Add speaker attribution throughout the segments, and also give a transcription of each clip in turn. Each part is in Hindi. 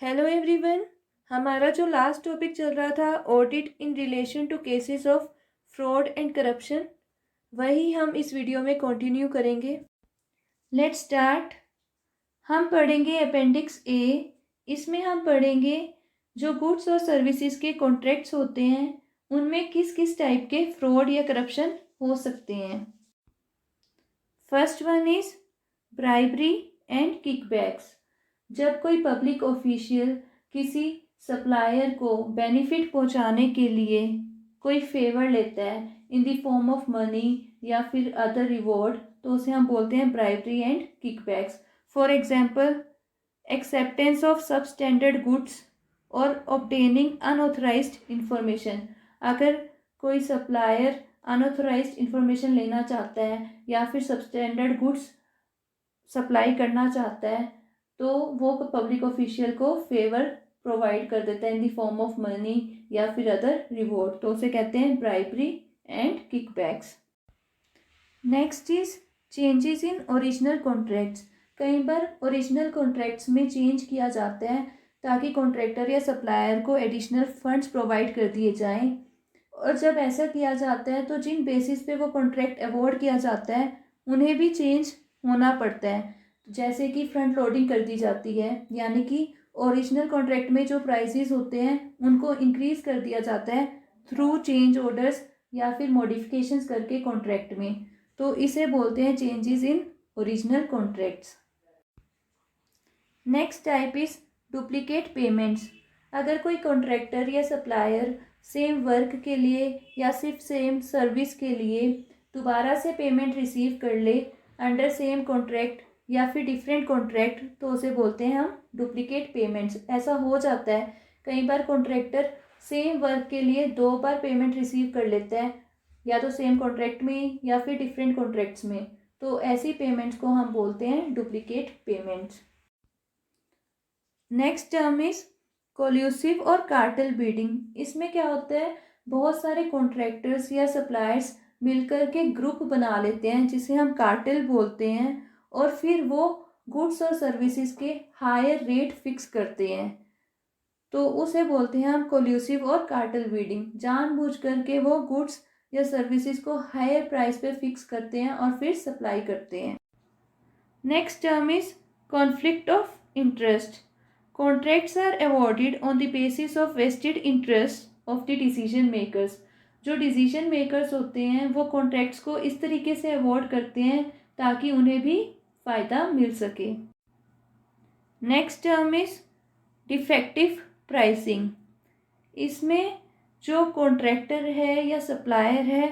Speaker 1: Hello everyone. हमारा जो लास्ट टॉपिक चल रहा था audit in relation to cases of fraud and corruption, वही हम इस वीडियो में कंटिन्यू करेंगे। Let's start. हम पढ़ेंगे अपेंडिक्स ए। इसमें हम पढ़ेंगे जो गुड्स और सर्विसेज के कॉन्ट्रैक्ट्स होते हैं उनमें किस किस टाइप के फ्रॉड या करप्शन हो सकते हैं। First one is bribery and kickbacks. जब कोई पब्लिक ऑफिशियल किसी सप्लायर को बेनिफिट पहुंचाने के लिए कोई फेवर लेता है in the form of money या फिर अदर रिवॉर्ड, तो उसे हम बोलते हैं bribery and kickbacks. For example, acceptance of substandard goods और ऑब्टेनिंग अनऑथराइज्ड इंफॉर्मेशन। अगर कोई सप्लायर अनऑथराइज्ड इंफॉर्मेशन लेना चाहता है या फिर सबस्टैंडर्ड गुड्स सप्लाई करना चाहता है तो वो पब्लिक ऑफिशियल को फेवर प्रोवाइड कर देता है in the form of money या फिर अदर रिवॉर्ड, तो उसे कहते हैं bribery and kickbacks. Next is changes in original contracts. कई बार ओरिजिनल कॉन्ट्रैक्ट्स में चेंज किया जाता है ताकि कॉन्ट्रैक्टर या सप्लायर को एडिशनल फंड्स प्रोवाइड कर दिए जाएं, और जब ऐसा किया जाता है तो जिन बेसिस पे वो कॉन्ट्रैक्ट अवॉर्ड किया जाता है उन्हें भी चेंज होना पड़ता है। जैसे कि फ्रंट लोडिंग कर दी जाती है, यानी कि ओरिजिनल कॉन्ट्रैक्ट में जो प्राइसेस होते हैं उनको इंक्रीज कर दिया जाता है थ्रू चेंज ऑर्डर्स या फिर मॉडिफिकेशंस करके कॉन्ट्रैक्ट में, तो इसे बोलते हैं changes in original contracts. Next type is duplicate payments. अगर कोई कॉन्ट्रैक्टर या सप्लायर सेम वर्क के लिए या सिर्फ सेम सर्विस के लिए दोबारा से पेमेंट रिसीव कर ले अंडर सेम कॉन्ट्रैक्ट या फिर डिफरेंट कॉन्ट्रैक्ट, तो उसे बोलते हैं हम डुप्लीकेट पेमेंट्स। ऐसा हो जाता है, कई बार कॉन्ट्रैक्टर सेम वर्क के लिए 2 बार पेमेंट रिसीव कर लेता है, या तो सेम कॉन्ट्रैक्ट में या फिर डिफरेंट कॉन्ट्रैक्ट्स में, तो ऐसी पेमेंट्स को हम बोलते हैं duplicate payments. Next term is collusive और कार्टेल बीडिंग। इसमें क्या होता है, बहुत सारे कॉन्ट्रैक्टर्स या सप्लायर्स मिलकर के ग्रुप बना लेते हैं जिसे हम कार्टेल बोलते हैं, और फिर वो गुड्स और सर्विसेज के हायर रेट फिक्स करते हैं, तो उसे बोलते हैं हम कोल्यूसिव और कार्टेल बीडिंग। जानबूझ करके वो गुड्स या सर्विसेज को हायर प्राइस पे फिक्स करते हैं और फिर सप्लाई करते हैं। Next term is conflict of interest. Contracts are awarded on the basis of vested interest of the decision makers. जो डिसीजन मेकर्स होते हैं वो कॉन्ट्रैक्ट्स को इस तरीके से अवॉर्ड करते हैं ताकि उन्हें भी फ़ायदा मिल सके। Next term is defective pricing. इसमें जो कॉन्ट्रैक्टर है या सप्लायर है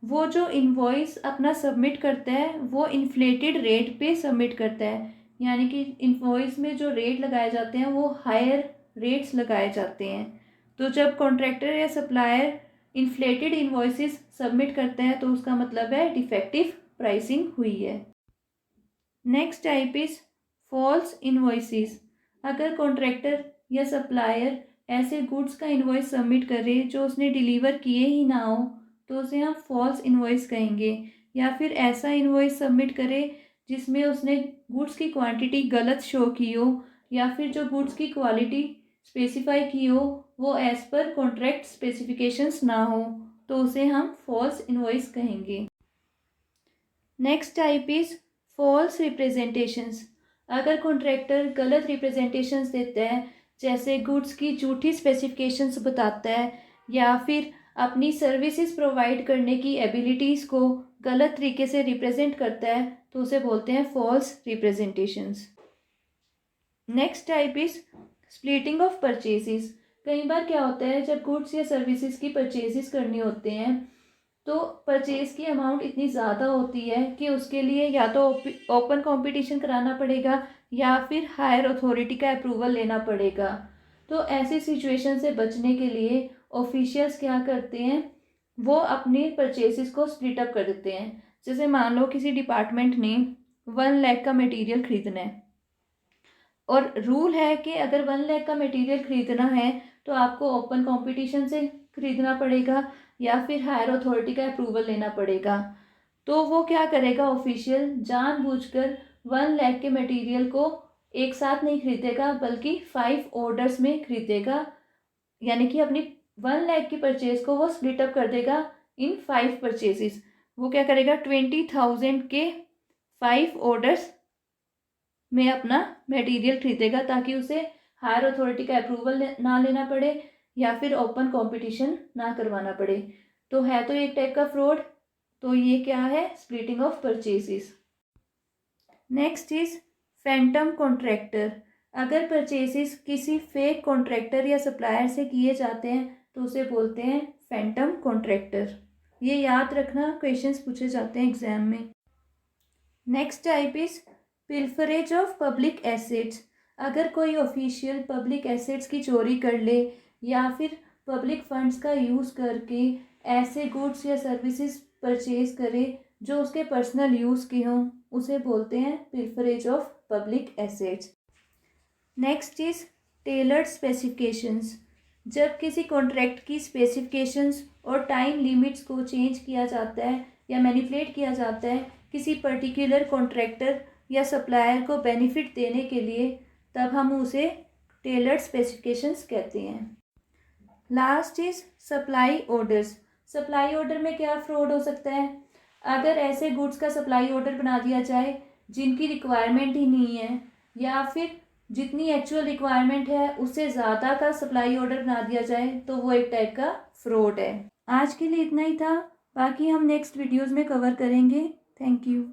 Speaker 1: वो जो इनवॉइस अपना सबमिट करता है वो इन्फ्लेटेड रेट पे सबमिट करता है, यानी कि इनवॉइस में जो रेट लगाए जाते हैं वो हायर रेट्स लगाए जाते हैं। तो जब कॉन्ट्रैक्टर या सप्लायर इन्फ्लेटेड इनवॉइसेस सबमिट करता है तो उसका मतलब है डिफेक्टिव प्राइसिंग हुई है। Next type is false invoices. अगर कॉन्ट्रैक्टर या सप्लायर ऐसे गुड्स का इनवॉइस सबमिट करे जो उसने डिलीवर किए ही ना हो तो उसे हम फॉल्स इनवॉइस कहेंगे, या फिर ऐसा इनवॉइस सबमिट करे जिसमें उसने गुड्स की क्वांटिटी गलत शो की हो या फिर जो गुड्स की क्वालिटी स्पेसिफाई की हो वो एज पर कॉन्ट्रैक्ट स्पेसिफिकेशंस ना हो, तो उसे हम फॉल्स इनवॉइस कहेंगे। Next type is false representations. अगर कॉन्ट्रैक्टर गलत रिप्रेजेंटेशंस देता है, जैसे गुड्स की झूठी स्पेसिफिकेशंस बताता है या फिर अपनी सर्विसेज प्रोवाइड करने की एबिलिटीज़ को गलत तरीके से रिप्रेजेंट करता है, तो उसे बोलते हैं false representations. Next type is splitting of purchases. कई बार क्या होता है, जब गुड्स या सर्विसेज की परचेजेस करनी होते हैं तो परचेज की अमाउंट इतनी ज़्यादा होती है कि उसके लिए या तो ओपन कंपटीशन कराना पड़ेगा या फिर हायर अथॉरिटी का अप्रूवल लेना पड़ेगा। तो ऐसी सिचुएशन से बचने के लिए ऑफिशियल्स क्या करते हैं, वो अपने परचेजेस को स्प्लिट अप कर देते हैं। जैसे मान लो किसी डिपार्टमेंट ने 1 लाख का मटेरियल खरीदना है और रूल है कि अगर 1 लाख का मटेरियल खरीदना है तो आपको ओपन कंपटीशन से खरीदना पड़ेगा या फिर हायर अथॉरिटी का अप्रूवल लेना पड़ेगा। तो वो क्या करेगा, ऑफिशियल जानबूझकर 1 लाख के मटेरियल को एक साथ नहीं खरीदेगा बल्कि 5 ऑर्डर्स में खरीदेगा, यानी कि अपनी 1 लाख की परचेज को वो स्प्लिट अप कर देगा इन 5 परचेजेस। वो क्या करेगा, 20,000 के 5 ऑर्डर्स में अपना मटेरियल खरीदेगा, ताकि उसे हायर अथॉरिटी का अप्रूवल ना लेना पड़े या फिर ओपन कंपटीशन ना करवाना पड़े। तो है तो एक टाइप का फ्रॉड। तो ये क्या है, splitting of purchases. Next is Phantom contractor. अगर परचेजेस किसी फेक कॉन्ट्रैक्टर या सप्लायर से किए जाते हैं तो उसे बोलते हैं फैंटम कॉन्ट्रैक्टर। ये याद रखना, क्वेश्चंस पूछे जाते हैं एग्जाम में। Next type is pilferage of public assets. अगर कोई ऑफिशियल पब्लिक एसेट्स की चोरी कर ले या फिर पब्लिक फंड्स का यूज़ करके ऐसे गुड्स या सर्विसेज परचेज करे जो उसके पर्सनल यूज़ के हों, उसे बोलते हैं pilferage of public assets. Next is tailored specifications. जब किसी कॉन्ट्रैक्ट की स्पेसिफिकेशंस और टाइम लिमिट्स को चेंज किया जाता है या मैनिपुलेट किया जाता है किसी पर्टिकुलर कॉन्ट्रैक्टर या सप्लायर को बेनिफिट देने के लिए, तब हम उसे टेलर्ड स्पेसिफिकेशंस कहते हैं। Last is supply orders. Supply order में क्या फ्रॉड हो सकता है, अगर ऐसे गुड्स का सप्लाई ऑर्डर बना दिया जाए जिनकी रिक्वायरमेंट ही नहीं है, या फिर जितनी एक्चुअल रिक्वायरमेंट है उससे ज़्यादा का सप्लाई ऑर्डर बना दिया जाए, तो वो एक टाइप का फ्रॉड है। आज के लिए इतना ही था, बाकी हम नेक्स्ट वीडियोज़ में कवर करेंगे। Thank you.